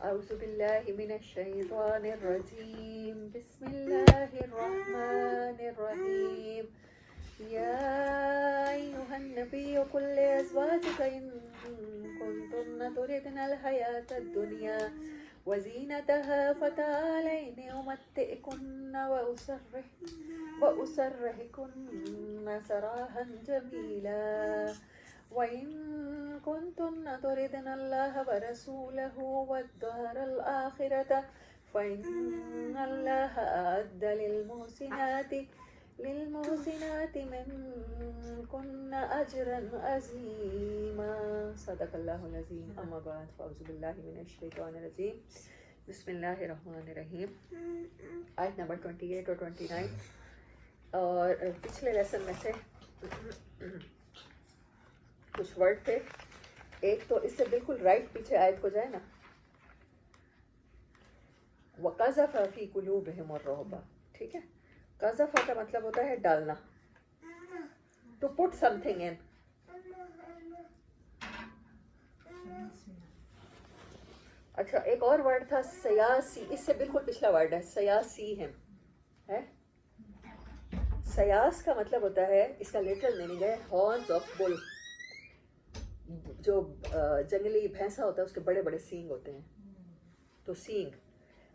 أعوذ بالله من الشيطان الرجيم بسم الله الرحمن الرحيم يا أيها النبي قل لأزواجك إن كنتن تردن الحياة الدنيا وزينتها فتعالين أمتئكن وأسرحكن سراحا جميلا وإن كنتن تردن الله ورسوله والدار الآخرة فإن الله أعد للمحسنات منكن أجرا عظيما صدق الله العظيم أما بعد فأعوذ بالله من الشيطان الرجيم بسم اللہ الرحمن الرحیم. آیت نمبر 28 اور 29 اور پچھلے لیسن میں سے کچھ ورڈ تھے. ایک تو اس سے بالکل رائٹ پیچھے آیت کو جائے نا, وَقَذَفَ فِي قُلُوبِهِمُ الرُّعْبَ. ٹھیک ہے, قذف کا مطلب ہوتا ہے ڈالنا, to put some thing in. اچھا, ایک اور ورڈ تھا سیاسی, اس سے بالکل پچھلا ورڈ ہے سیاسیہم ہے. سیاس کا مطلب ہوتا ہے, اس کا لٹرل میننگ ہے ہارنز آف بل. جو جنگلی بھینسا ہوتا ہے اس کے بڑے بڑے سینگ ہوتے ہیں, تو سینگ.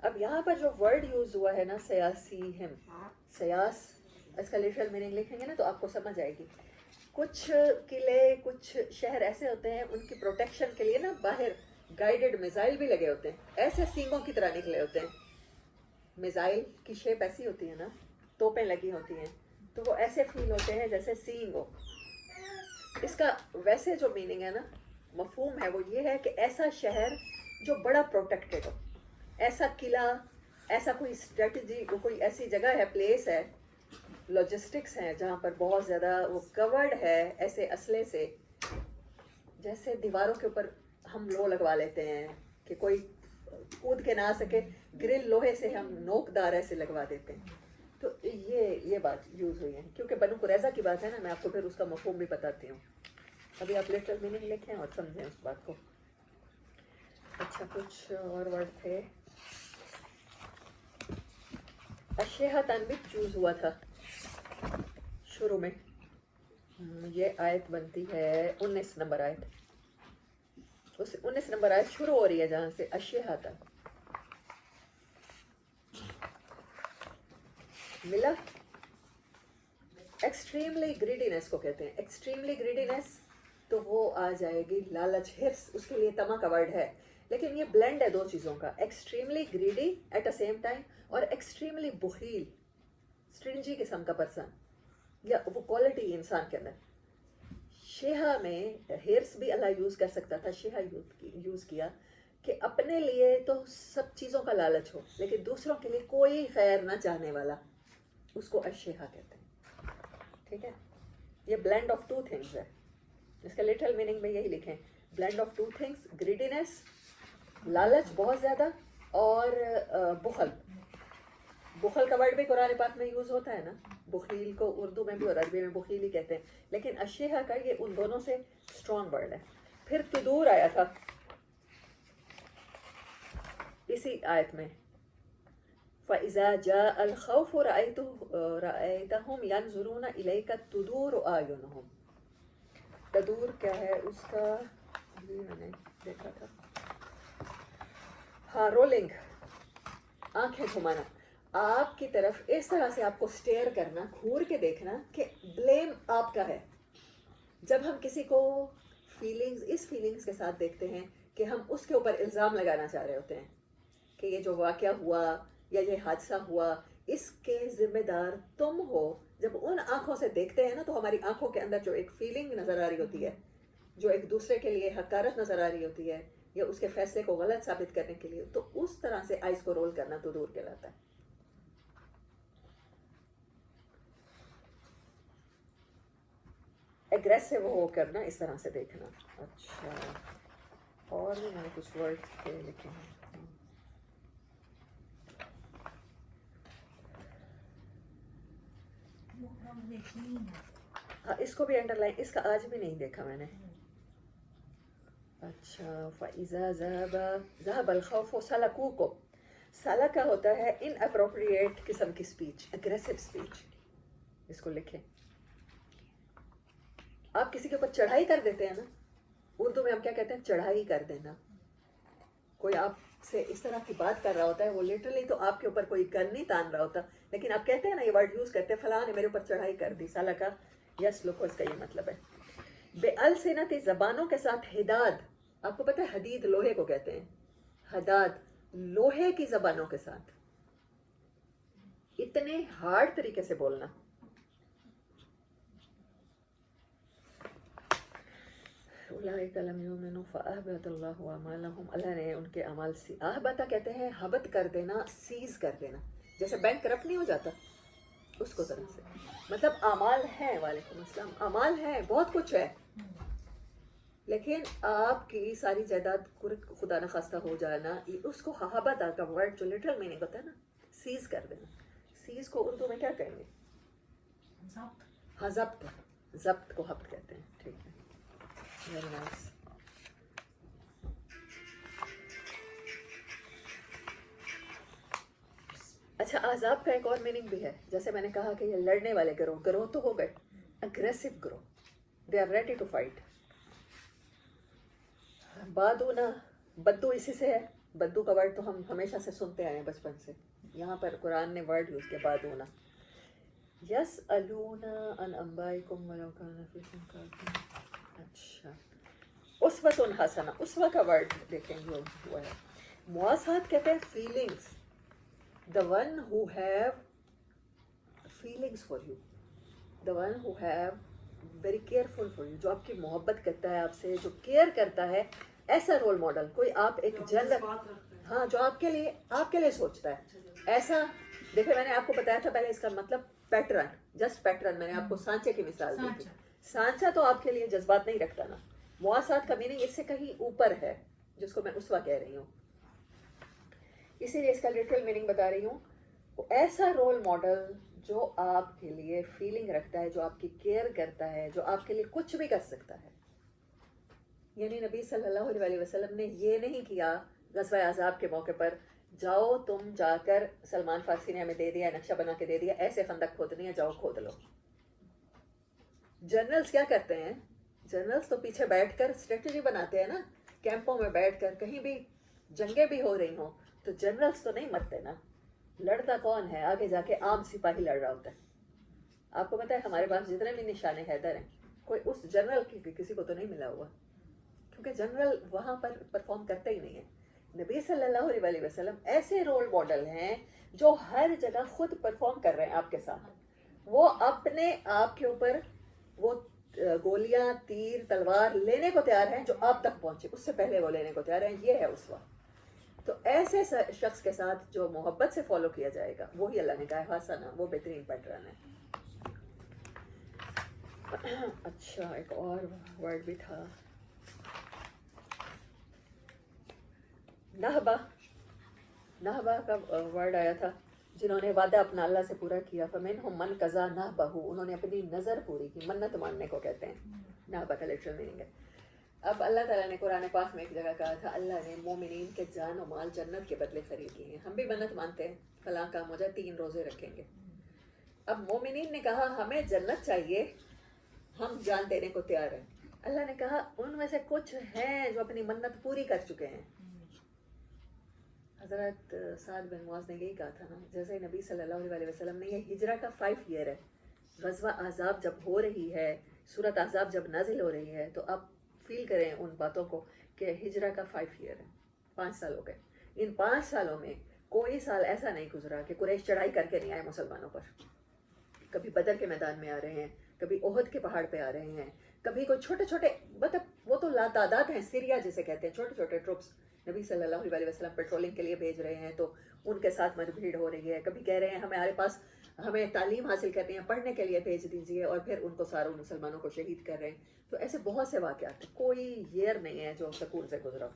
اب یہاں پر جو ورڈ یوز ہوا ہے نا سیاسیہم, سیاس, اس کا لٹرل میننگ لکھیں گے نا تو آپ کو سمجھ آئے گی. کچھ قلعے, کچھ شہر ایسے ہوتے ہیں ان کی پروٹیکشن کے لیے نا باہر گائیڈڈ میزائل بھی لگے ہوتے ہیں, ایسے سینگوں کی طرح نکلے ہوتے ہیں. میزائل کی شیپ ایسی ہوتی ہے نا, توپیں لگی ہوتی ہیں, تو وہ ایسے فیل ہوتے ہیں جیسے سینگ ہو. اس کا ویسے جو میننگ ہے نا, مفہوم ہے, وہ یہ ہے کہ ایسا شہر جو بڑا پروٹیکٹڈ ہو, ایسا قلعہ, ایسا کوئی اسٹریٹجی, کوئی ایسی جگہ ہے, پلیس ہے, لاجسٹکس ہیں جہاں پر بہت زیادہ وہ کورڈ ہے ایسے اسلحے سے, جیسے دیواروں کے اوپر ہم لو لگوا لیتے ہیں کہ کوئی کود کے نہ آ سکے, گرل لوہے سے ہم نوک دار ایسے لگوا دیتے ہیں. تو یہ بات یوز ہوئی ہے, کیونکہ بنو قریظہ کی بات ہے نا, میں آپ کو پھر اس کا مفہوم بھی بتاتی ہوں. ابھی آپ لٹرل میننگ لکھیں اور سمجھیں اس بات کو. اچھا, کچھ اور ورڈ تھے. اشیہتن بھی چوز ہوا تھا شروع میں. یہ آیت بنتی ہے 19 نمبر آیت. 19 نمبر آیت شروع ہو رہی ہے جہاں سے اشیہتن ملا. ایکسٹریملی گریڈینس کو کہتے ہیں. ایکسٹریملی گریڈینس تو وہ آ جائے گی لالچ, ہرس, اس کے لیے تما کا ورڈ ہے, لیکن یہ بلینڈ ہے دو چیزوں کا. Extremely greedy at a same time, اور ایکسٹریملی بخیل, اسٹرنجی قسم کا پرسن, یا وہ کوالٹی انسان کے اندر. شیہا میں ہرس بھی اللہ یوز کر سکتا تھا, شیہا یوز کیا کہ اپنے لیے تو سب چیزوں کا لالچ ہو, لیکن دوسروں کے لیے کوئی خیر نہ چاہنے والا, اس کو اشیہا کہتے ہیں. ٹھیک ہے, یہ بلینڈ آف ٹو تھنگز ہے. اس کا لٹرل میننگ میں یہی لکھیں, بلینڈ آف ٹو تھنگس, گریڈینس, لالچ بہت زیادہ, اور بخل. بخل کا ورڈ بھی قرآن پاک میں یوز ہوتا ہے نا, بخیل کو اردو میں بھی اور عربی میں بخیل ہی کہتے ہیں, لیکن اشیہا کا یہ ان دونوں سے اسٹرانگ ورڈ ہے. پھر تدور آیا تھا اسی آیت میں, فَإِذَا جَاءَ الْخَوْفُ رَأَيْتَهُمْ يَنْظُرُونَ إِلَيْكَ تُدُورُ أَعْيُنُهُمْ. تدور کیا ہے اس کا, یہ میں نے دیکھا تھا, ہاں, رولنگ, آنکھیں گھمانا, آپ کی طرف اس طرح سے آپ کو سٹیئر کرنا, گھور کے دیکھنا کہ بلیم آپ کا ہے. جب ہم کسی کو فیلنگز, اس فیلنگز کے ساتھ دیکھتے ہیں کہ ہم اس کے اوپر الزام لگانا چاہ رہے ہوتے ہیں کہ یہ جو واقعہ ہوا یا یہ حادثہ ہوا اس کے ذمہ دار تم ہو, جب ان آنکھوں سے دیکھتے ہیں نا تو ہماری آنکھوں کے اندر جو ایک فیلنگ نظر آ رہی ہوتی ہے, جو ایک دوسرے کے لیے حقارت نظر آ رہی ہوتی ہے, یا اس کے فیصلے کو غلط ثابت کرنے کے لیے, تو اس طرح سے آئز کو رول کرنا تو دور کہلاتا ہے. ایگریسو ہو کرنا, اس طرح سے دیکھنا. اچھا, اور بھی میں نے کچھ ورڈ تھے لکھے ہیں. ہاں, اس کو بھی انڈر لائن, اس کا آج بھی نہیں دیکھا میں نے. اچھا فَإِذَا ذَهَبَ الْخَوْفُ سَلَكُوكُمْ. سَلَکَ ہوتا ہے ان اپروپریٹ قسم کی اسپیچ، اگریسو اسپیچ. اس کو لکھیں. آپ کسی کے اوپر چڑھائی کر دیتے ہیں نا، اردو میں ہم کیا کہتے ہیں؟ چڑھائی کر دینا. کوئی آپ سے اس طرح کی بات کر رہا ہوتا ہے، وہ لٹرلی تو آپ کے اوپر کوئی گن نہیں تان رہا ہوتا، لیکن آپ کہتے ہیں نا، یہ ورڈ یوز کرتے ہیں، فلاں نے میرے اوپر چڑھائی کر دی. سالہ کا یس لکھو، اس کا یہ مطلب ہے. بے السنتی زبانوں کے ساتھ حداد. آپ کو پتہ ہے حدید لوہے کو کہتے ہیں، حداد لوہے کی زبانوں کے ساتھ اتنے ہارڈ طریقے سے بولنا. اولئک لم یؤمنوا فاحبط اللہ اعمالهم. اللہ نے ان کے اعمال احبطا کہتے ہیں حبط کر دینا، سیز کر دینا. جیسے بینک کرپٹ نہیں ہو جاتا، اس کو طرح سے. مطلب اعمال ہیں، وعلیکم السلام، اعمال ہیں، بہت کچھ ہے، لیکن آپ کی ساری جائیداد خدا نخواستہ ہو جانا، اس کو حبط کا ورڈ جو لٹرل میننگ ہوتا ہے نا، سیز کر دینا. سیز کو اردو میں کیا کہیں گے؟ ہاں، ضبط. ضبط کو حبط کہتے ہیں. ٹھیک ہے، ویری نائس. اچھا، عذاب کا ایک اور میننگ بھی ہے. جیسے میں نے کہا کہ یہ لڑنے والے گروہ تو ہو گئے، اگریسو گروہ، they are ready to fight. بادونا، بدو اسی سے ہے. بدو کا ورڈ تو ہم ہمیشہ سے سنتے آئے ہیں بچپن سے. یہاں پر قرآن نے ورڈ یوز کیا بادونا. یسألون عن انبائکم ولو کان فیکم کافرون. اچھا، اسوۃ حسنہ. اسوہ کا ورڈ دیکھیں جو ہوا ہے. مواسات کہتے ہیں feelings. The one who have feelings for you, the one who have very careful for you, جو آپ کی محبت کرتا ہے آپ سے، جو کیئر کرتا ہے. ایسا رول ماڈل کوئی آپ ایک جنرل، ہاں، جو آپ کے لیے سوچتا ہے ایسا. دیکھیں، میں نے آپ کو بتایا تھا پہلے اس کا مطلب پیٹرن، جسٹ پیٹرن. میں نے آپ کو سانچے کی مثال دی تھی. سانچا تو آپ کے لیے جذبات نہیں رکھتا نا. مواسات کا میننگ اس سے کہیں اوپر ہے، جس کو میں اسوہ کہہ رہی ہوں. اسی لیے اس کا لٹرل میننگ بتا رہی ہوں. ایسا رول ماڈل جو آپ کے لیے فیلنگ رکھتا ہے، جو آپ کی کیئر کرتا ہے، جو آپ کے لیے کچھ بھی کر سکتا ہے. یعنی نبی صلی اللہ علیہ وسلم نے یہ نہیں کیا غزوہ احزاب کے موقع پر، جاؤ تم جا کر، سلمان فارسی نے ہمیں دے دیا، نقشہ بنا کے دے دیا، ایسے خندق کھودنی ہے، جاؤ کھود لو. جنرلز کیا کرتے ہیں؟ جنرلز تو پیچھے بیٹھ کر اسٹریٹجی بناتے ہیں نا، کیمپوں میں بیٹھ کر. کہیں بھی جنگیں بھی ہو رہی ہوں تو جنرلز تو نہیں مرتے نا. لڑتا کون ہے؟ آگے جا کے عام سپاہی لڑ رہا ہوتا ہے. آپ کو پتہ ہے ہمارے پاس جتنے بھی نشان حیدر ہیں، کوئی اس جنرل کی کسی کو تو نہیں ملا ہوا، کیونکہ جنرل وہاں پر پرفارم کرتے ہی نہیں ہے. نبی صلی اللہ علیہ وسلم ایسے رول ماڈل ہیں جو ہر جگہ خود پرفارم کر رہے ہیں آپ کے ساتھ. وہ اپنے آپ کے اوپر وہ گولیاں، تیر، تلوار لینے کو تیار ہیں جو آپ تک پہنچے، اس سے پہلے وہ لینے کو تیار ہیں. یہ ہے اس وقت. تو ایسے شخص کے ساتھ جو محبت سے فالو کیا جائے گا، وہی اللہ نے کہا حسنہ، وہ بہترین پیٹرن ہے. اچھا، ایک اور ورڈ بھی تھا، نہبہ. نہبہ کا ورڈ آیا تھا، جنہوں نے وعدہ اپنا اللہ سے پورا کیا. فمنہم من قضا نہبہ، انہوں نے اپنی نظر پوری کی. منت ماننے کو کہتے ہیں. نہبہ کا لٹرل میننگ ہے. اب اللہ تعالیٰ نے قرآن پاک میں ایک جگہ کہا تھا، اللہ نے مومنین کے جان و مال جنت کے بدلے خرید لیے ہیں. ہم بھی منت مانتے ہیں، فلاں کام ہو جائے 3 روزے رکھیں گے. اب مومنین نے کہا ہمیں جنت چاہیے، ہم جان دینے کو تیار ہیں. اللہ نے کہا ان میں سے کچھ ہیں جو اپنی منت پوری کر چکے ہیں. حضرت سعد بن معاذ نے یہی کہا تھا نا، جیسے نبی صلی اللہ علیہ وسلم نے، یہ ہجرہ کا 5 ایئر ہے. غزوہ احزاب جب ہو رہی ہے، سورۃ احزاب جب نازل ہو رہی ہے، تو آپ فیل کریں ان باتوں کو کہ ہجرہ کا 5 ایئر ہے، 5 سال ہو گئے. ان 5 سالوں میں کوئی سال ایسا نہیں گزرا کہ قریش چڑھائی کر کے نہیں آئے مسلمانوں پر. کبھی بدر کے میدان میں آ رہے ہیں، کبھی احد کے پہاڑ پہ آ رہے ہیں، کبھی کوئی چھوٹے چھوٹے، مطلب وہ تو لاتعداد ہیں، سیریا جسے کہتے ہیں، چھوٹے چھوٹے ٹروپس نبی صلی اللہ علیہ وسلم پیٹرولنگ کے لیے بھیج رہے ہیں، تو ان کے ساتھ مجبھیڑ ہو رہی ہے. کبھی کہہ رہے ہیں ہمارے پاس، ہمیں تعلیم حاصل کرنی ہے، پڑھنے کے لیے بھیج دیجیے، اور پھر ان کو ساروں مسلمانوں کو شہید کر رہے ہیں. تو ایسے بہت سے واقعات ہیں، کوئی ایئر نہیں ہے جو سکون سے گزرا.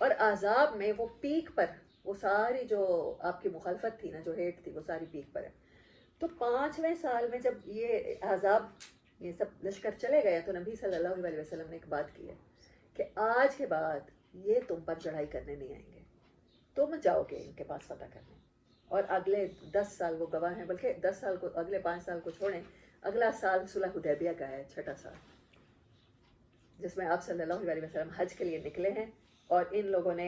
اور احزاب میں وہ پیک پر، وہ ساری جو آپ کی مخالفت تھی نا، جو ہیٹ تھی، وہ ساری پیک پر ہے. تو 5ویں سال میں جب یہ احزاب، یہ سب لشکر چلے گئے، تو نبی صلی اللہ علیہ وسلم نے ایک بات کی ہے کہ آج کے بعد یہ تم پر چڑھائی کرنے نہیں آئیں گے, تم جاؤ گے ان کے پاس فتح کرنے. اور اگلے 10 سال وہ گواہ ہیں, بلکہ 10 سال کو, اگلے 5 سال کو چھوڑیں, اگلا سال صلح حدیبیہ کا ہے, 6واں سال, جس میں آپ صلی اللہ علیہ وسلم حج کے لیے نکلے ہیں, اور ان لوگوں نے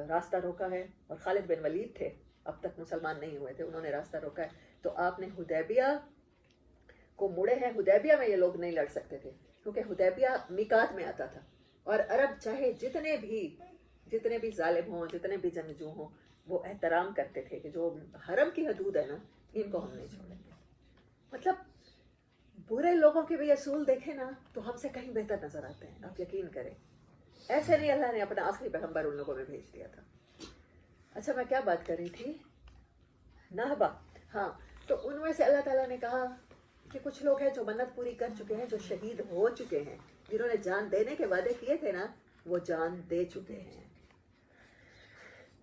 راستہ روکا ہے, اور خالد بن ولید تھے, اب تک مسلمان نہیں ہوئے تھے, انہوں نے راستہ روکا ہے. تو آپ نے حدیبیہ کو مڑے ہیں. حدیبیہ میں یہ لوگ نہیں لڑ سکتے تھے کیونکہ حدیبیہ میقات میں آتا تھا, اور عرب چاہے جتنے بھی ظالم ہوں, جتنے بھی جنگجو ہوں, وہ احترام کرتے تھے کہ جو حرم کی حدود ہے نا, ان کو ہم نہیں چھوڑیں گے. مطلب برے لوگوں کے بھی اصول دیکھیں نا تو ہم سے کہیں بہتر نظر آتے ہیں, آپ یقین کریں. ایسے نہیں اللہ نے اپنا آخری پیغمبر ان لوگوں میں بھیج دیا تھا. اچھا میں کیا بات کر رہی تھی, نہبا, ہاں. تو ان میں سے اللہ تعالیٰ نے کہا کہ کچھ لوگ ہیں جو منت پوری کر چکے ہیں, جو شہید ہو چکے ہیں, جنہوں نے جان دینے کے وعدے کیے تھے نا, وہ جان دے چکے ہیں.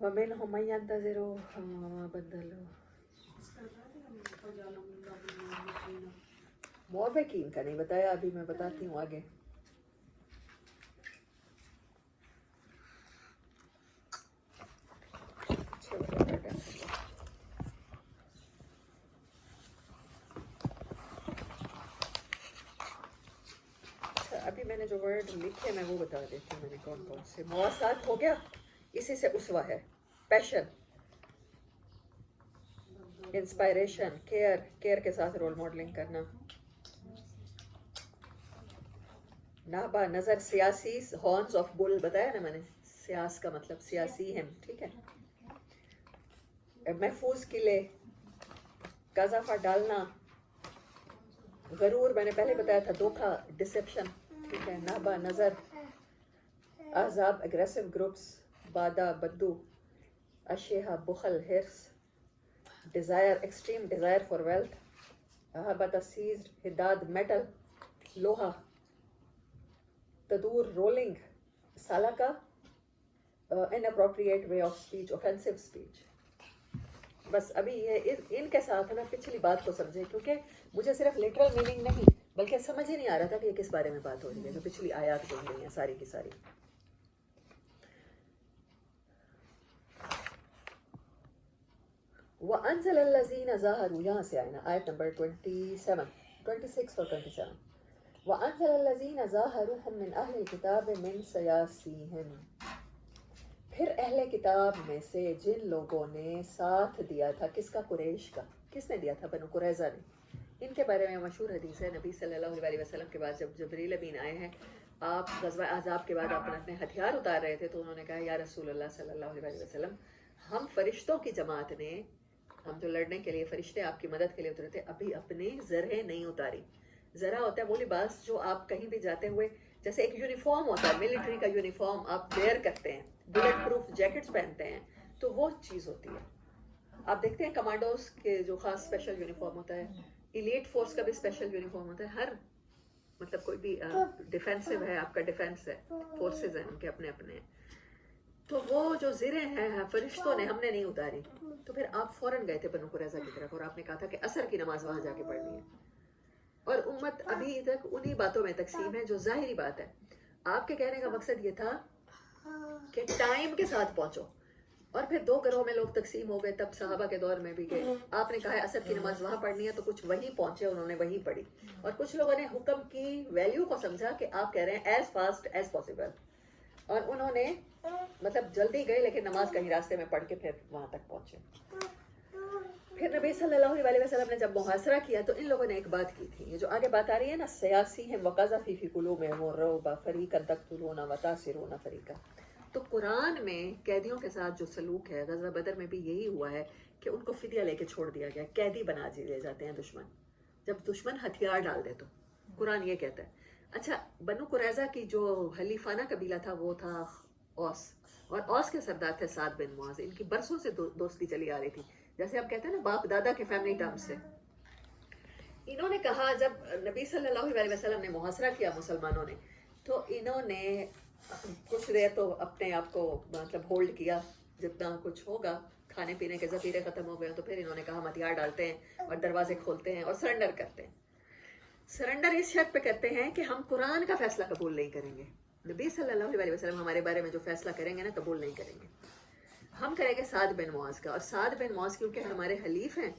وَمِنْهُمْ مَن يَنْتَظِرُ وَمَا بَدَّلُوا. موافقین کا نہیں بتایا, ابھی میں بتاتی ہوں آگے. ابھی میں نے جو ورڈ لکھے میں وہ بتا دیتی ہوں, میں نے کون کون سے. مواسات ہو گیا, اسی سے اسوہ ہے. پیشن, انسپائریشن, کیئر کے ساتھ رول ماڈلنگ کرنا. نہبا, نظر. سیاسی, ہارنز آف بل بتایا نا میں نے, سیاس کا مطلب سیاسی ہم, ٹھیک ہے. محفوظ قلعے, قذافہ ڈالنا. غرور میں نے پہلے بتایا تھا, دھوکا, ڈسپشن, ٹھیک ہے. نہبا, نظر. احزاب, اگریسو گروپس. بادہ, بدو. اشیحہ, بخل, ہرس. Desire, extreme desire for wealth. احبت, سیزڈ. حداد, میٹل, لوہا. تدور, رولنگ. سالکا, inappropriate way of speech, offensive speech. بس ابھی یہ ان کے ساتھ نا پچھلی بات کو سمجھے, کیونکہ مجھے صرف لٹرل میننگ نہیں بلکہ سمجھ ہی نہیں آ رہا تھا کہ یہ کس بارے میں بات ہو رہی ہے, جو پچھلی آیات بول رہی ہیں ساری کی ساری. وَأَنزَلَ الَّذِينَ ظَاهَرُوا, یہاں سے آئے نا, آیت نمبر 26 اور 27. وَأَنزَلَ الَّذِينَ ظَاهَرُوهُم مِّنْ أَهْلِ الْكِتَابِ مِّن سَيَاسِيهِمْ. پھر اہل کتاب میں سے جن لوگوں نے ساتھ دیا تھا, کس کا؟ قریش کا. کس نے دیا تھا؟ بنو قریظہ نے. ان کے بارے میں مشہور حدیث ہے, نبی صلی اللہ علیہ وسلم کے بعد جب جبریل امین آئے ہیں, آپ غزوہ احزاب کے بعد اپنے ہتھیار اتار رہے تھے, تو انہوں نے کہا یا رسول اللہ صلی اللہ علیہ وسلم, ہم فرشتوں کی جماعت نے, ہم جو لڑنے کے لیے فرشتے آپ کی مدد کے لیے اترے تھے, ابھی اپنے زرہیں نہیں اتاری. ذرا ہوتا ہے وہ لباس جو آپ کہیں بھی جاتے ہوئے, جیسے ایک یونیفارم ہوتا ہے, ملٹری کا یونیفارم آپ ویئر کرتے ہیں, بلٹ پروف جیکٹس پہنتے ہیں, تو وہ چیز ہوتی ہے. آپ دیکھتے ہیں کمانڈوز کے جو خاص اسپیشل یونیفارم ہوتا ہے, ایلیٹ فورس کا بھی اسپیشل یونیفارم ہوتا ہے. ہر مطلب کوئی بھی ڈیفینسو ہے, آپ کا ڈیفینس ہے, فورسز ہیں ان کے اپنے اپنے. تو وہ جو زریں ہیں فرشتوں نے, ہم نے نہیں اتاری. تو پھر آپ فوراً گئے تھے بنو قریظہ کی طرف, اور آپ نے کہا تھا کہ عصر کی نماز وہاں جا کے پڑھنی ہے. اور امت ابھی تک انہی باتوں میں تقسیم ہے جو ظاہری بات ہے. آپ کے کہنے کا مقصد یہ تھا کہ ٹائم کے ساتھ پہنچو, اور پھر 2 گروہ میں لوگ تقسیم ہو گئے. تب صحابہ کے دور میں بھی کہ آپ نے کہا ہے عصر کی نماز وہاں پڑھنی ہے, تو کچھ وہیں پہنچے, انہوں نے وہیں پڑھی. اور کچھ لوگوں نے حکم کی ویلیو کو سمجھا کہ آپ کہہ رہے ہیں ایز فاسٹ ایز پاسبل, اور انہوں نے مطلب جلدی گئے لیکن نماز کہیں راستے میں پڑھ کے پھر وہاں تک پہنچے. پھر نبی صلی اللہ علیہ وسلم نے جب محاصرہ کیا تو ان لوگوں نے ایک بات کی تھی, یہ جو آگے بات آ رہی ہے نا, سیاسیہم وقذف فی قلوبہم الرعب فریقا تقتلون وتاسرون فریقا. تو قرآن میں قیدیوں کے ساتھ جو سلوک ہے, غزوہ بدر میں بھی یہی ہوا ہے کہ ان کو فدیہ لے کے چھوڑ دیا گیا, قیدی بنا دیے جاتے ہیں دشمن, جب دشمن ہتھیار ڈال دے تو. قرآن یہ کہتا ہے. اچھا, بنو قریظہ کی جو حلیفانہ قبیلہ تھا وہ تھا اوس, اور اوس کے سردار تھے سعد بن معاذ. ان کی برسوں سے دوستی چلی آ رہی تھی, جیسے آپ کہتے ہیں نا باپ دادا کے فیملی ٹرم سے. انہوں نے کہا, جب نبی صلی اللہ علیہ وسلم نے محاصرہ کیا مسلمانوں نے, تو انہوں نے کچھ دیر تو اپنے آپ کو مطلب ہولڈ کیا, جتنا کچھ ہوگا, کھانے پینے کے ذخیرے ختم ہو گئے, تو پھر انہوں نے کہا ہم ہتھیار ڈالتے ہیں اور دروازے کھولتے ہیں اور سرنڈر کرتے ہیں. سرنڈر اس شرط پہ کرتے ہیں کہ ہم قرآن کا فیصلہ قبول نہیں کریں گے. نبی صلی اللہ علیہ وسلم ہمارے بارے میں جو فیصلہ کریں گے نا قبول نہیں کریں گے. ہم کریں گے سعد بن معاذ کا, اور سعد بن معاذ کیونکہ ہمارے حلیف ہیں,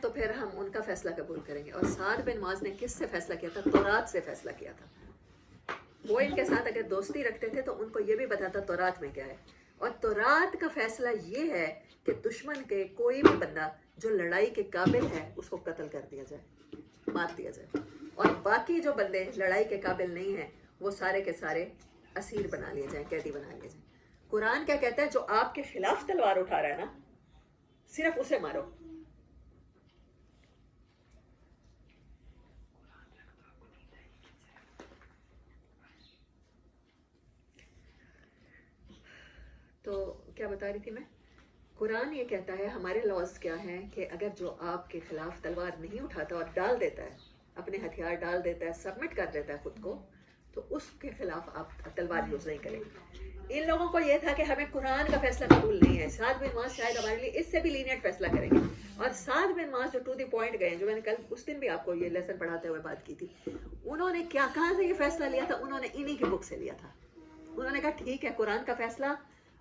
تو پھر ہم ان کا فیصلہ قبول کریں گے. اور سعد بن معاذ نے کس سے فیصلہ کیا تھا؟ تورات سے فیصلہ کیا تھا. وہ ان کے ساتھ اگر دوستی رکھتے تھے تو ان کو یہ بھی پتا تھا تورات میں کیا ہے. اور تورات کا فیصلہ یہ ہے کہ دشمن کے کوئی بھی بندہ جو لڑائی کے قابل ہے اس کو قتل کر دیا جائے, مار دیا جائے, اور باقی جو بندے لڑائی کے قابل نہیں ہیں وہ سارے کے سارے اسیر بنا لیے جائیں, قیدی بنا لیے جائیں. قرآن کیا کہتا ہے؟ جو آپ کے خلاف تلوار اٹھا رہا ہے نا صرف اسے مارو. تو کیا بتا رہی تھی میں؟ قرآن یہ کہتا ہے, ہمارے لاز کیا ہیں کہ اگر جو آپ کے خلاف تلوار نہیں اٹھاتا اور ڈال دیتا ہے, اپنے ہتھیار ڈال دیتا ہے, سبمٹ کر دیتا ہے خود کو, تو اس کے خلاف آپ تلوار یوز نہیں کریں. ان لوگوں کو یہ تھا کہ ہمیں قرآن کا فیصلہ قبول نہیں ہے. سعد بن معاذ شاید ہمارے لیے اس سے بھی لینیٹ فیصلہ کریں گے. اور سعد بن معاذ جو ٹو دی پوائنٹ گئے, جو میں نے کل اس دن بھی آپ کو یہ لیسن پڑھاتے ہوئے بات کی تھی, انہوں نے کیا کہاں سے یہ فیصلہ لیا تھا؟ انہوں نے انہی کی بک سے لیا تھا. انہوں نے کہا ٹھیک ہے, قرآن کا فیصلہ,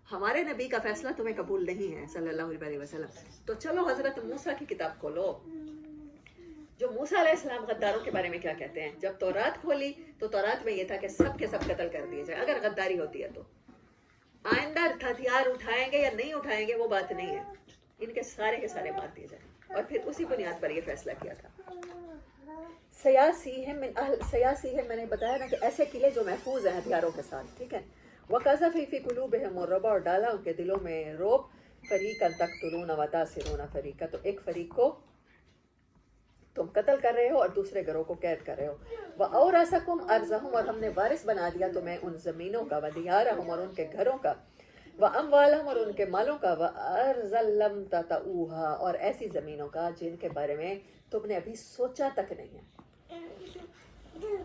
ہمارے نبی کا فیصلہ تمہیں قبول نہیں ہے صلی اللہ علیہ وسلم, تو چلو حضرت موسیٰ کی کتاب کھولو. جو موسیٰ علیہ السلام غداروں کے بارے میں کیا کہتے ہیں؟ جب تورات کھولی تو تورات میں یہ تھا کہ سب کے سب قتل کر دیے جائیں اگر غداری ہوتی ہے تو. آئندہ ہتھیار اٹھائیں گے یا نہیں اٹھائیں گے وہ بات نہیں ہے, ان کے سارے مار دیے جائیں. اور پھر اسی بنیاد پر یہ فیصلہ کیا تھا. سیاسیہم میں نے بتایا نا کہ ایسے قلعے جو محفوظ ہیں ہتھیاروں کے ساتھ, ٹھیک ہے. وَقَذَفَ فِي قُلُوبِهِمُ الرُّعْبَ, اور ڈالا ان کے دلوں میں رعب. فَرِيقًا تَقْتُلُونَ وَتَأْسِرُونَ فَرِيقًا, تو ایک فریق کو تم قتل کر رہے ہو اور دوسرے گروہ کو قید کر رہے ہو. وَأَوْرَثَكُمْ أَرْضَهُمْ, اور ہم نے وارث بنا دیا تمہیں ان زمینوں کا. وَدِيَارَهُمْ, اور ان کے گھروں کا. وَأَمْوَالَهُمْ, اور ان کے مالوں کا. وَأَرْضًا لَّمْ تَطَئُوهَا, اور ایسی زمینوں کا جن کے بارے میں تم نے ابھی سوچا تک نہیں ہے,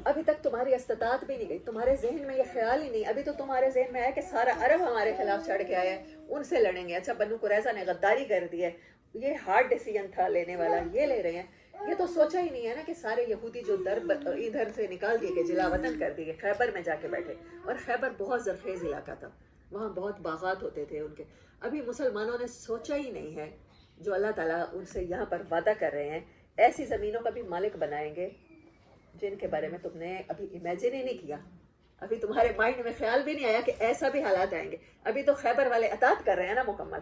ابھی تک تمہاری استطاعت بھی نہیں گئی, تمہارے ذہن میں یہ خیال ہی نہیں. ابھی تو تمہارے ذہن میں ہے کہ سارا عرب ہمارے خلاف چڑھ کے آیا ہے, ان سے لڑیں گے. اچھا بنو قریظہ نے غداری کر دی ہے, یہ ہارڈ ڈیسیجن تھا لینے والا, یہ لے رہے ہیں. یہ تو سوچا ہی نہیں ہے نا کہ سارے یہودی جو ادھر سے نکال دیے گئے, جلا وطن کر دیے گئے, خیبر میں جا کے بیٹھے. اور خیبر بہت زرخیز علاقہ تھا, وہاں بہت باغات ہوتے تھے ان کے. ابھی مسلمانوں نے سوچا ہی نہیں ہے جو اللہ تعالیٰ ان سے یہاں پر وعدہ کر رہے ہیں, ایسی زمینوں کا بھی مالک بنائیں گے جن کے بارے میں تم نے ابھی امیجن ہی نہیں کیا. ابھی تمہارے مائنڈ میں خیال بھی نہیں آیا کہ ایسا بھی حالات آئیں گے. ابھی تو خیبر والے اطاعت کر رہے ہیں نا مکمل.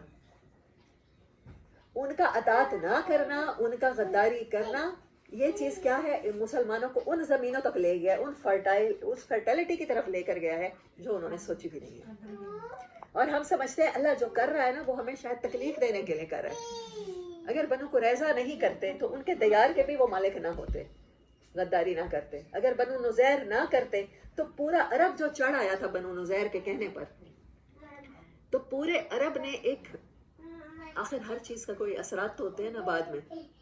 ان کا اطاعت نہ کرنا, ان کا غداری کرنا, یہ چیز کیا ہے, مسلمانوں کو ان زمینوں تک لے گیا, اس فرٹیلٹی کی طرف لے کر گیا ہے جو انہوں نے سوچی بھی نہیں ہے. اور ہم سمجھتے ہیں اللہ جو کر رہا ہے نا وہ ہمیں شاید تکلیف دینے کے لیے کر رہا ہے. اگر بنو قریظہ نہیں کرتے تو ان کے دیار کے بھی وہ مالک نہ ہوتے, غداری نہ کرتے. اگر بنو نذیر نہ کرتے تو پورا عرب جو چڑھ آیا تھا بنو نذیر کے کہنے پر, تو پورے عرب نے ایک, آخر ہر چیز کا کوئی اثرات تو ہوتے ہیں نا بعد میں,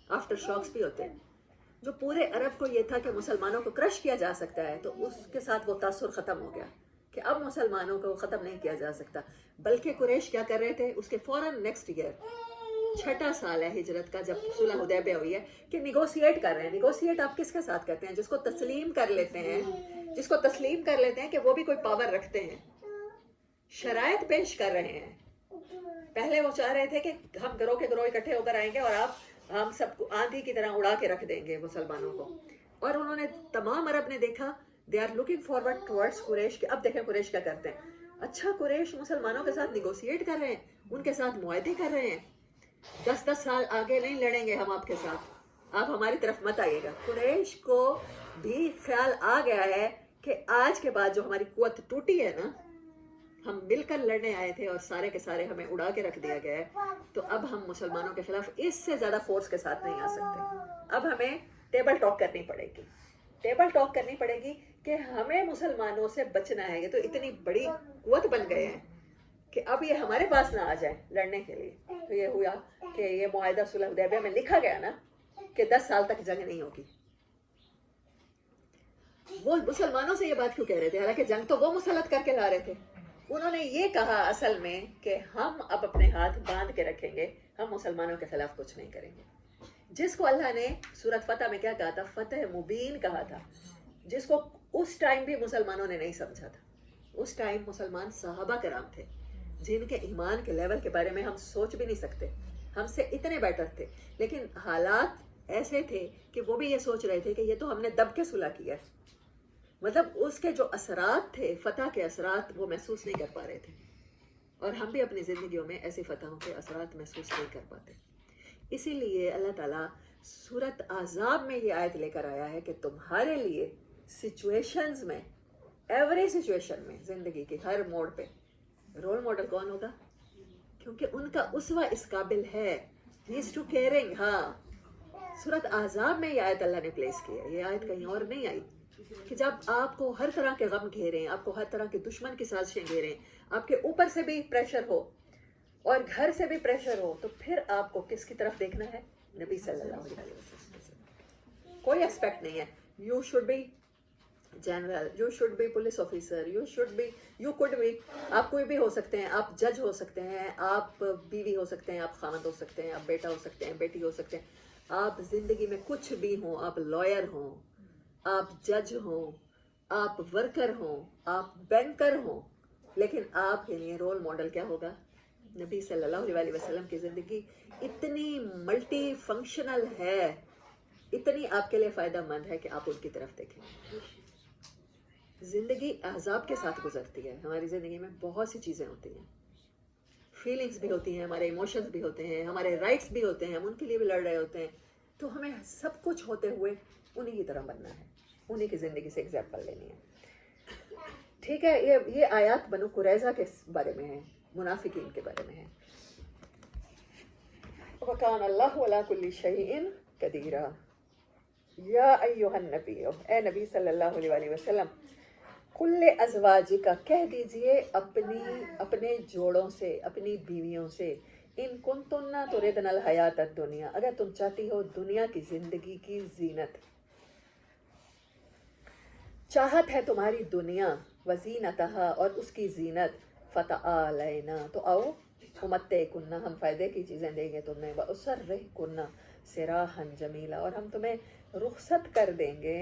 آفٹر شاکس بھی ہوتے ہیں. جو پورے عرب کو یہ تھا کہ مسلمانوں کو کرش کیا جا سکتا ہے, تو اس کے ساتھ وہ تاثر ختم ہو گیا کہ اب مسلمانوں کو ختم نہیں کیا جا سکتا. بلکہ قریش کیا کر رہے تھے, اس کے فوراً نیکسٹ ایئر, 6واں سال ہے ہجرت کا جب صلح حدیبیہ ہوئی ہے, کہ نیگوسیٹ کر رہے ہیں. نیگوسیٹ آپ کس کے ساتھ کرتے ہیں؟ جس کو تسلیم کر لیتے ہیں, جس کو تسلیم کر لیتے ہیں کہ وہ بھی کوئی پاور رکھتے ہیں. شرائط پیش کر رہے ہیں. پہلے وہ چاہ رہے تھے کہ ہم گروہ کے گروہ اکٹھے ہو کر آئیں گے اور ہم سب کو آندھی کی طرح اڑا کے رکھ دیں گے مسلمانوں کو. اور انہوں نے, تمام عرب نے دیکھا, they are looking forward towards Quraysh, کہ اب دیکھیں قریش کیا کرتے ہیں. اچھا قریش مسلمانوں کے ساتھ نیگوسیٹ کر رہے ہیں, ان کے ساتھ معاہدے کر رہے ہیں, 10 سال آگے نہیں لڑیں گے ہم آپ کے ساتھ, آپ ہماری طرف مت آئیے گا. قریش کو بھی خیال آ گیا ہے کہ آج کے بعد جو ہماری قوت ٹوٹی ہے نا, ہم مل کر لڑنے آئے تھے اور سارے کے سارے ہمیں اڑا کے رکھ دیا گیا ہے, تو اب ہم مسلمانوں کے خلاف اس سے زیادہ فورس کے ساتھ نہیں آ سکتے. اب ہمیں ٹیبل ٹاک کرنی پڑے گی, ٹیبل ٹاک کرنی پڑے گی کہ ہمیں مسلمانوں سے بچنا ہے. یہ تو اتنی بڑی قوت بن گئے ہیں کہ اب یہ ہمارے پاس نہ آ جائیں لڑنے کے لیے. تو یہ ہوا کہ یہ معاہدہ صلح حدیبیہ میں لکھا گیا نا کہ 10 سال تک جنگ نہیں ہوگی. وہ مسلمانوں سے یہ بات کیوں کہہ رہے تھے, حالانکہ جنگ تو وہ مسلط کر کے لا رہے تھے. انہوں نے یہ کہا اصل میں کہ ہم اب اپنے ہاتھ باندھ کے رکھیں گے, ہم مسلمانوں کے خلاف کچھ نہیں کریں گے. جس کو اللہ نے سورت فتح میں کیا کہا تھا؟ فتح مبین کہا تھا، جس کو اس ٹائم بھی مسلمانوں نے نہیں سمجھا تھا. اس ٹائم مسلمان صحابہ کرام تھے جن کے ایمان کے لیول کے بارے میں ہم سوچ بھی نہیں سکتے، ہم سے اتنے بیٹر تھے، لیکن حالات ایسے تھے کہ وہ بھی یہ سوچ رہے تھے کہ یہ تو ہم نے دب کے صلح کیا ہے. مطلب اس کے جو اثرات تھے، فتح کے اثرات، وہ محسوس نہیں کر پا رہے تھے. اور ہم بھی اپنی زندگیوں میں ایسی فتحوں کے اثرات محسوس نہیں کر پاتے. اسی لیے اللہ تعالیٰ سورت احزاب میں یہ آیت لے کر آیا ہے کہ تمہارے لیے سچویشنز میں، ایوری سچویشن میں، زندگی کے ہر موڑ پہ رول ماڈل کون ہوگا؟ کیونکہ ان کا اسوہ اس قابل ہے. ہی از ٹو کیئرنگ. ہاں، سورت احزاب میں یہ آیت اللہ نے پلیس کی ہے، یہ آیت کہیں اور نہیں آئی. کہ جب آپ کو ہر طرح کے غم گھیریں، آپ کو ہر طرح کے دشمن کی سازشیں گھیریں، آپ کے اوپر سے بھی پریشر ہو اور گھر سے بھی پریشر ہو، تو پھر آپ کو کس کی طرف دیکھنا ہے؟ نبی صلی اللہ علیہ وسلم. کوئی ایکسپیکٹ نہیں ہے. You should be general, you should be police officer, you should be, you could be, آپ کوئی بھی ہو سکتے ہیں، آپ جج ہو سکتے ہیں، آپ بیوی ہو سکتے ہیں، آپ خامند ہو سکتے ہیں، آپ بیٹا ہو سکتے ہیں، بیٹی ہو سکتے ہیں، آپ زندگی میں کچھ بھی ہوں، آپ لائر ہوں، آپ جج ہوں، آپ ورکر ہوں، آپ بینکر ہوں، لیکن آپ کے لیے رول ماڈل کیا ہوگا؟ نبی صلی اللہ علیہ وسلم کی زندگی اتنی ملٹی فنکشنل ہے، اتنی آپ کے لیے فائدہ مند ہے کہ آپ ان کی طرف دیکھیں. زندگی احزاب کے ساتھ گزرتی ہے. ہماری زندگی میں بہت سی چیزیں ہوتی ہیں، فیلنگز بھی ہوتی ہیں، ہمارے ایموشنز بھی ہوتے ہیں، ہمارے رائٹس بھی ہوتے ہیں، ہم ان کے لیے بھی لڑ رہے ہوتے ہیں. تو ہمیں سب کچھ ہوتے ہوئے انہی کی طرح بننا ہے، انہی کی زندگی سے ایگزامپل لینی ہے. ٹھیک ہے، یہ آیات بنو قریظہ کے بارے میں ہے، منافقین کے بارے میں ہے. وَكَانَ اللَّهُ عَلَىٰ كُلِّ شَيْءٍ قَدِيرًا. یا ایھا النبی، اے نبی صلی اللہ علیہ وسلم، کل ازواجکا، کہہ دیجئے اپنے جوڑوں سے، اپنی بیویوں سے، ان کنتن تردن الحیات الدنیا، اگر تم چاہتی ہو دنیا کی زندگی کی زینت، چاہت ہے تمہاری دنیا، وزینتہا، اور اس کی زینت، فتعالینا، تو آؤ، امتعکن، ہم فائدے کی چیزیں دیں گے تمہیں، واسرحکن سراحا جمیلا، اور ہم تمہیں رخصت کر دیں گے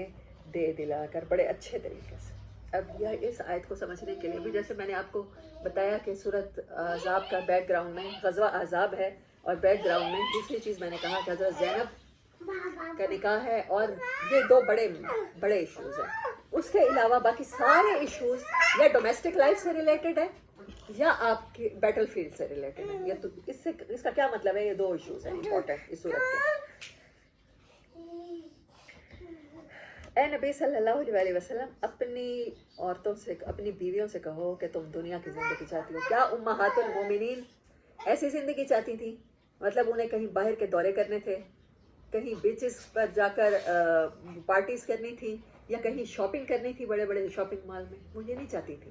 دے دلا کر بڑے اچھے طریقے سے. اب یہ اس آیت کو سمجھنے کے لیے بھی، جیسے میں نے آپ کو بتایا کہ سورت احزاب کا بیک گراؤنڈ میں غزوہ احزاب ہے، اور بیک گراؤنڈ میں دوسری چیز میں نے کہا کہ حضرت زینب کا نکاح ہے، اور یہ دو بڑے ایشوز ہیں. اس کے علاوہ باقی سارے ایشوز یا ڈومیسٹک لائف سے ریلیٹڈ ہے یا آپ کی بیٹل فیلڈ سے ریلیٹڈ ہے. یہ تو اس کا کیا مطلب ہے؟ یہ دو ایشوز ہیں امپورٹنٹ اس صورت کے. اے نبی صلی اللہ علیہ وسلم، اپنی عورتوں سے، اپنی بیویوں سے کہو کہ تم دنیا کی زندگی چاہتی ہو. کیا امہات المومنین ایسی زندگی چاہتی تھی؟ مطلب انہیں کہیں باہر کے دورے کرنے تھے، کہیں بیچز پر جا کر پارٹیز کرنی تھی، یا کہیں شاپنگ کرنی تھی بڑے بڑے شاپنگ مال میں؟ وہ یہ نہیں چاہتی تھی.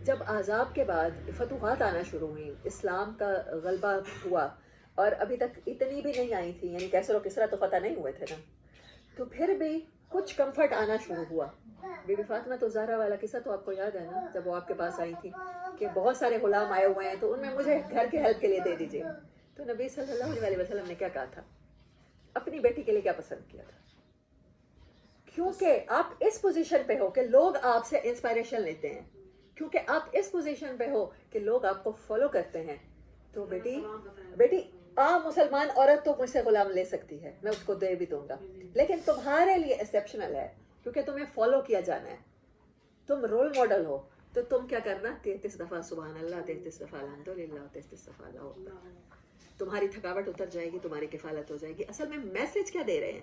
جب احزاب کے بعد فتوحات آنا شروع ہوئیں، اسلام کا غلبہ ہوا، اور ابھی تک اتنی بھی نہیں آئی تھی، یعنی کیسر و کسریٰ تو فتح نہیں ہوئے تھے نا، تو پھر بھی کچھ کمفرٹ آنا شروع ہوا. بی بی فاطمہ تو زہرا والا قصہ تو آپ کو یاد ہے نا، جب وہ آپ کے پاس آئی تھی کہ بہت سارے غلام آئے ہوئے ہیں تو ان میں مجھے گھر کے ہیلپ کے لیے دے دیجیے. تو نبی صلی اللہ علیہ وسلم نے کیا کہا تھا؟ اپنی بیٹی کے لیے کیا پسند کیا تھا؟ کیونکہ آپ اس پوزیشن پہ ہو کہ لوگ آپ سے انسپائریشن لیتے ہیں، کیونکہ آپ اس پوزیشن پہ ہو کہ لوگ آپ کو فالو کرتے ہیں، تو بیٹی عام مسلمان عورت تو مجھ سے غلام لے سکتی ہے، میں اس کو دے بھی دوں گا، لیکن تمہارے لیے ایکسیپشنل ہے کیونکہ تمہیں فالو کیا جانا ہے، تم رول ماڈل ہو. تو تم کیا کرنا؟ 33 دفعہ سبحان اللہ، 33 دفعہ الحمدللہ، 33 دفعہ اللہ اکبر. تمہاری تھکاوٹ اتر جائے گی، تمہاری کفالت ہو جائے گی. اصل میں میسج کیا دے رہے ہیں؟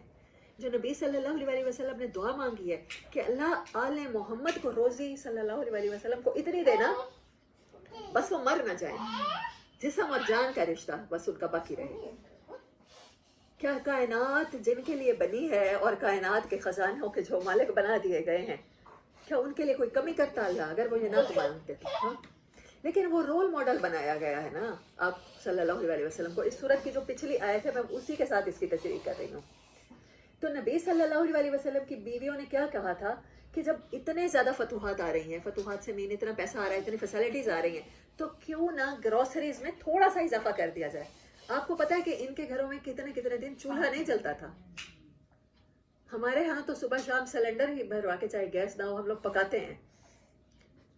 جو نبی صلی اللہ علیہ وسلم نے دعا مانگی ہے کہ اللہ آل محمد کو روزی صلی اللہ علیہ وسلم کو اتنی دینا بس وہ مر نہ جائے، جسم اور جان کا رشتہ بس ان کا باقی رہے. کیا کائنات جن کے لیے بنی ہے اور کائنات کے خزانوں کے جو مالک بنا دیے گئے ہیں، کیا ان کے لیے کوئی کمی کرتا اللہ اگر وہ یہ نہ مانگتے تو؟ لیکن وہ رول ماڈل بنایا گیا ہے نا آپ صلی اللہ علیہ وسلم کو. اس صورت کی جو پچھلی آیت ہے میں اسی کے ساتھ اس کی تشریح کر رہی ہوں. تو نبی صلی اللہ علیہ وسلم کی بیویوں نے کیا کہا تھا کہ جب اتنے زیادہ فتوحات آ رہی ہیں، فتوحات سے مین اتنا پیسہ آ رہا ہے، اتنی فیسلٹیز آ رہی ہیں، تو کیوں نہ گروسریز میں تھوڑا سا اضافہ کر دیا جائے. آپ کو پتا ہے کہ ان کے گھروں میں کتنے کتنے دن چولہا نہیں جلتا تھا. ہمارے ہاں تو صبح شام سلنڈر ہی بھروا کے چاہے گیس نہ ہو ہم لوگ پکاتے ہیں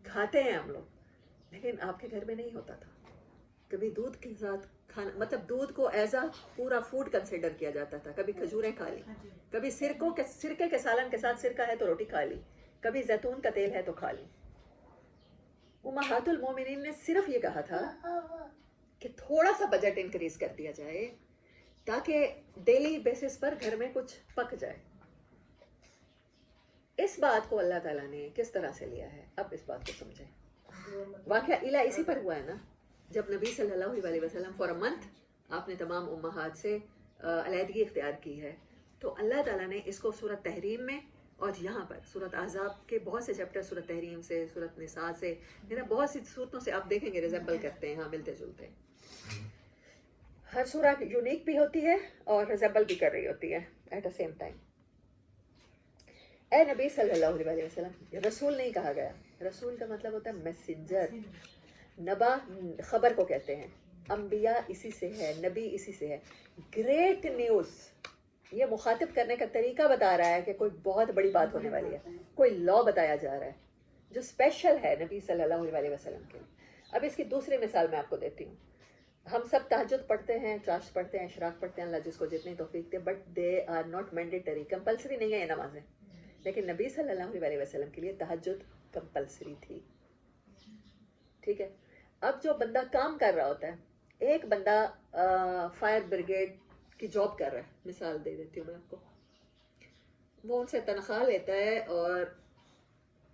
کھاتے ہیں ہم لوگ. لیکن آپ کے گھر میں نہیں ہوتا تھا. کبھی دودھ کے ساتھ کھانا, مطلب دودھ کو ایز اے پورا فوڈ کنسیڈر کیا جاتا تھا. کبھی کھجوریں کھا لی, کبھی سرکے کے سالن کے ساتھ سرکہ ہے تو روٹی کھا لی, کبھی زیتون کا تیل ہے تو کھا لی. امہات المومنین نے صرف یہ کہا تھا کہ تھوڑا سا بجٹ انکریز کر دیا جائے تاکہ ڈیلی بیسس پر گھر میں کچھ پک جائے. اس بات کو اللہ تعالیٰ نے کس طرح سے لیا ہے, اب اس بات کو سمجھیں. واقعہ الہ اسی پر ہوا ہے نا, جب نبی صلی اللہ علیہ وسلم فور اے منتھ آپ نے تمام امہات سے علیحدگی اختیار کی ہے, تو اللہ تعالیٰ نے اس کو سورۃ تحریم میں اور یہاں پر سورۃ احزاب کے بہت سے چیپٹر سورۃ تحریم سے, سورۃ نساء سے, بہت سی صورتوں سے آپ دیکھیں گے ریزمبل کرتے ہیں, ہاں ملتے جلتے ہیں. ہر سورہ یونیک بھی ہوتی ہے اور ریزمبل بھی کر رہی ہوتی ہے ایٹ اے سیم ٹائم. اے نبی صلی اللہ علیہ وسلم, رسول نہیں کہا گیا. رسول کا مطلب ہوتا ہے میسنجر. نبا خبر کو کہتے ہیں, انبیاء اسی سے ہے, نبی اسی سے ہے. گریٹ نیوز, یہ مخاطب کرنے کا طریقہ بتا رہا ہے کہ کوئی بہت بڑی بات ہونے والی ہے, کوئی لا بتایا جا رہا ہے جو اسپیشل ہے نبی صلی اللہ علیہ وسلم کے لیے. اب اس کی دوسری مثال میں آپ کو دیتی ہوں. ہم سب تہجد پڑھتے ہیں, چاشت پڑھتے ہیں, اشراق پڑھتے ہیں, اللہ جس کو جتنی توفیق دے, but they are not mandatory, compulsory نہیں ہے یہ نمازیں. لیکن نبی صلی اللہ علیہ وسلم کے لیے تہجد کمپلسری تھی. ٹھیک ہے. اب جو بندہ کام کر رہا ہوتا ہے, ایک بندہ فائر بریگیڈ کی جاب کر رہا ہے, مثال دے دیتی ہوں میں آپ کو, وہ ان سے تنخواہ لیتا ہے اور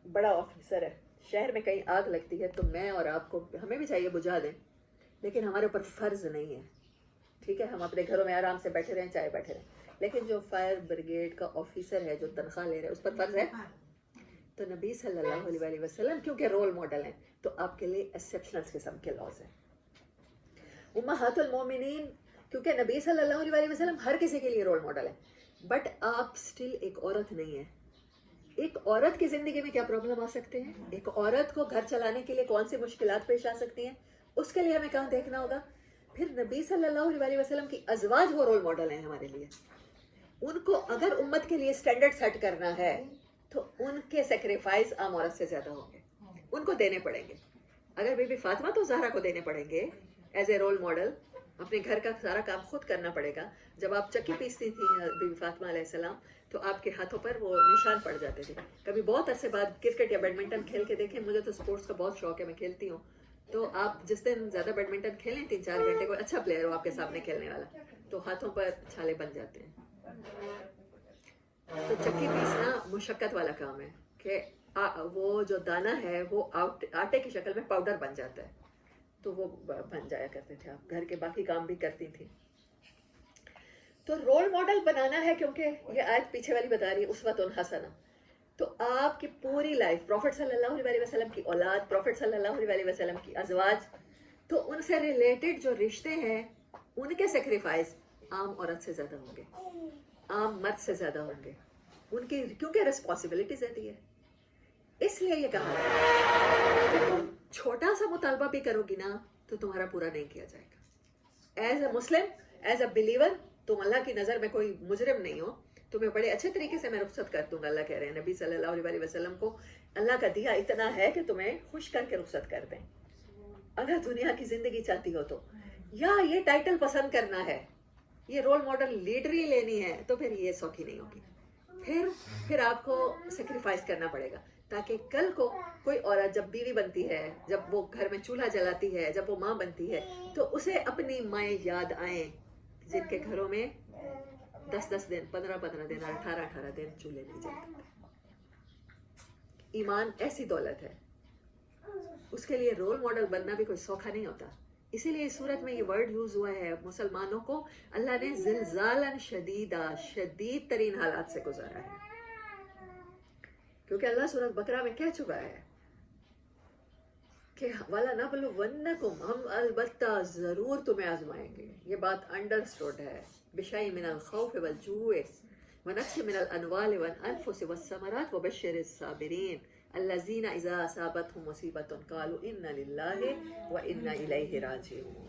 بڑا آفیسر ہے. شہر میں کہیں آگ لگتی ہے تو میں اور آپ کو, ہمیں بھی چاہیے بجھا دیں, لیکن ہمارے اوپر فرض نہیں ہے. ٹھیک ہے, ہم اپنے گھروں میں آرام سے بیٹھے رہیں, چائے بیٹھے رہیں. لیکن جو فائر بریگیڈ کا آفیسر ہے جو تنخواہ لے رہا ہے اس پر فرض ہے. تو نبی صلی اللہ علیہ وسلم کیونکہ رول ماڈل ہیں تو آپ کے لیے ایکسیپشنل قسم کے لاز ہیں. امہات المومنین کیونکہ نبی صلی اللہ علیہ وسلم ہر کسی کے لیے رول ماڈل ہے, بٹ آپ سٹل ایک عورت نہیں ہے. ایک عورت کی زندگی میں کیا پرابلم آ سکتے ہیں, ایک عورت کو گھر چلانے کے لیے کون سی مشکلات پیش آ سکتی ہیں, اس کے لیے ہمیں کہاں دیکھنا ہوگا. پھر نبی صلی اللہ علیہ وسلم کی ازواج وہ رول ماڈل ہیں ہمارے لیے. ان کو اگر امت کے لیے اسٹینڈرڈ سیٹ کرنا ہے تو ان کے سیکریفائس عام عورت سے زیادہ ہوں گے, ان کو دینے پڑیں گے. اگر بی بی فاطمہ تو زہرا کو دینے پڑیں گے ایز اے رول ماڈل, اپنے گھر کا سارا کام خود کرنا پڑے گا. جب آپ چکی پیستی تھیں بی بی فاطمہ علیہ السلام تو آپ کے ہاتھوں پر وہ نشان پڑ جاتے تھے. کبھی بہت عرصے بعد کرکٹ یا بیڈمنٹن کھیل کے دیکھیں, مجھے تو اسپورٹس کا بہت شوق ہے, میں کھیلتی ہوں. تو آپ جس دن زیادہ بیڈمنٹن کھیلیں 3-4 گھنٹے, کوئی اچھا پلیئر ہو آپ کے سامنے کھیلنے والا, تو ہاتھوں پر چھالے بن جاتے ہیں. تو چکی پیسنا مشقت والا کام ہے کہ وہ جو دانہ ہے وہ آٹے کی شکل میں پاؤڈر بن جاتا ہے, تو وہ بن جایا کرتے تھے. آپ گھر کے باقی کام بھی کرتی تھیں. تو رول ماڈل بنانا ہے, کیونکہ یہ آیت پیچھے والی بتا رہی ہے اسوۃ حسنہ. تو آپ کی پوری لائف پروفٹ صلی اللہ علیہ وسلم کی اولاد, پروفٹ صلی اللہ علیہ وسلم کی ازواج, تو ان سے ریلیٹڈ جو رشتے ہیں ان کے سیکریفائس عام عورت سے زیادہ ہوں گے, عام مرد سے زیادہ ہوں گے. ان کی کیونکہ ریسپانسبلٹی زیادہ ہے. اس لیے یہ کہا کہ تم چھوٹا سا مطالبہ بھی کرو گی نا تو تمہارا پورا نہیں کیا جائے گا. As a Muslim, as a believer, تم اللہ کی نظر میں کوئی مجرم نہیں ہو, تمہیں بڑے اچھے طریقے سے میں رخصت کر دوں گا. اللہ کہہ رہے ہیں نبی صلی اللہ علیہ وسلم کو اللہ کا دیا اتنا ہے کہ تمہیں خوش کر کے رخصت کر دیں. اگر دنیا کی زندگی چاہتی ہو تو, یا یہ ٹائٹل پسند کرنا ہے, یہ رول ماڈل لیڈری لینی ہے, تو پھر یہ سوکھی نہیں ہوگی. پھر آپ کو سیکریفائس کرنا پڑے گا تاکہ کل کو کوئی عورت جب بیوی بنتی ہے, جب وہ گھر میں چولہا جلاتی ہے, جب وہ ماں بنتی ہے, تو اسے اپنی مائیں یاد آئیں جن کے گھروں میں 10-10 دن, 15-15 دن, 18-18 دن چولہے نہیں جلتے. ایمان ایسی دولت ہے, اس کے لیے رول ماڈل بننا بھی کوئی سوکھا نہیں ہوتا. اسی لیے اس صورت میں یہ ورڈ یوز ہوا ہے, مسلمانوں کو اللہ نے زلزالاً شدیدہ, شدید ترین حالات سے گزارا ہے. کیونکہ اللہ سورۃ بقرہ میں کہہ چکا ہے کہ وَلَنَبْلُوَنَّكُمْ, ہم البتہ ضرور تمہیں آزمائیں گے. یہ بات انڈرسٹوڈ ہے. بِشَيْءٍ مِّنَ الْخَوْفِ وَالْجُوعِ وَنَقْصٍ مِّنَ الْأَمْوَالِ وَالْأَنفُسِ وَالثَّمَرَاتِ وَبَشِّرِ الصَّابِرِينَ الَّذِينَ إِذَا أَصَابَتْهُمْ مُصِيبَةٌ قَالُوا إِنَّا لِلَّهِ وَإِنَّا إِلَيْهِ رَاجِعُونَ.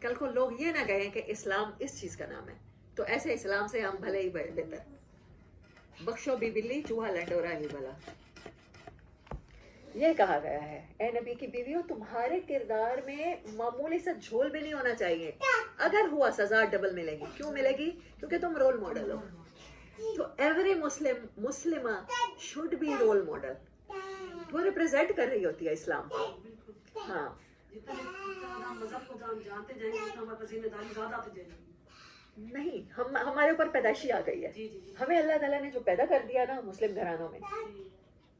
کل کو لوگ یہ نہ کہیں کہ اسلام اس چیز کا نام ہے، تو ایسے اسلام سے ہم بھلے ہی بہتر. بخشو بھی بلی چوہا لنڈورا ہی بھلا. یہ کہا گیا ہے اے نبی کی بیویوں تمہارے کردار میں معمولی سا جھول بھی نہیں ہونا چاہیے، اگر ہوا سزا ڈبل ملے گی. کیوں ملے گی؟ کیونکہ تم رول ماڈل ہو. تو ایوری مسلمہ شوڈ بی رول ماڈل. وہ ریپرزینٹ کر رہی ہوتی ہے اسلام کو. ہاں نہیں، ہمارے اوپر پیدائشی آ گئی ہے. ہمیں اللہ تعالیٰ نے جو پیدا کر دیا نا مسلم گھرانوں میں،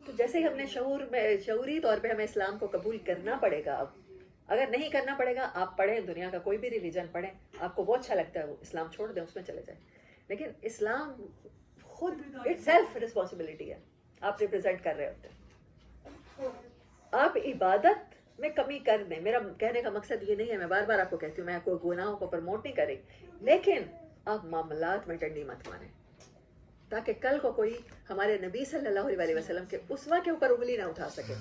تو جیسے ہی ہم نے شعوری طور پہ ہمیں اسلام کو قبول کرنا پڑے گا. اب اگر نہیں کرنا پڑے گا، آپ پڑھیں دنیا کا کوئی بھی ریلیجن پڑھیں، آپ کو بہت اچھا لگتا ہے وہ اسلام چھوڑ دیں، اس میں چلے جائیں. لیکن اسلام خود اٹ سیلف رسپانسبلٹی ہے. آپ ریپرزینٹ کر رہے ہوتے ہیں. آپ عبادت میں کمی کر دیں. میرا کہنے کا مقصد یہ نہیں ہے، میں بار بار آپ کو کہتی ہوں میں کوئی گناہوں کو پروموٹ نہیں کر رہی، لیکن آپ معاملات میں ٹنڈی مت مانیں، تاکہ کل کو کوئی ہمارے نبی صلی اللہ علیہ وسلم کے اسوہ کے اوپر انگلی نہ اٹھا سکے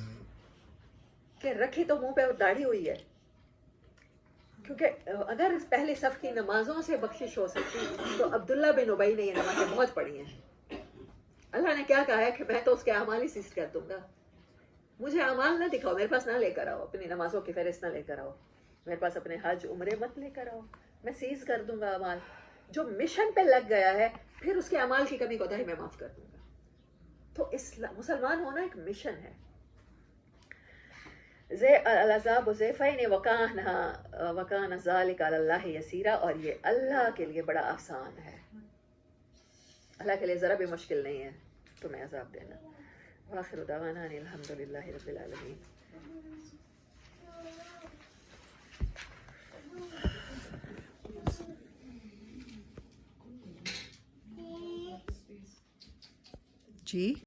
کہ رکھی تو منہ پہ داڑھی ہوئی ہے. کیونکہ اگر اس پہلی صف کی نمازوں سے بخشش ہو سکتی تو عبداللہ بن ابی نے یہ نمازیں بہت پڑھی ہیں. اللہ نے کیا کہا ہے کہ میں تو اس کے اعمال ہی سیز کر دوں گا. مجھے اعمال نہ دکھاؤ، میرے پاس نہ لے کر آؤ، اپنی نمازوں کی فہرست نہ لے کر آؤ، میرے پاس اپنے حج عمرے مت لے کر آؤ، میں سیز کر دوں گا اعمال. جو مشن پہ لگ گیا ہے پھر اس کے اعمال کی کمی کوتاہی میں معاف کر دوں گا. تو مسلمان ہونا ایک مشن ہے. العذاب ذیفین وکان ذلک علی اللہ یسیرا، اور یہ اللہ کے لیے بڑا آسان ہے. اللہ کے لیے ذرا بھی مشکل نہیں ہے تمہیں عذاب دینا. وآخر دعوانا ان الحمد للہ رب العالمین. جی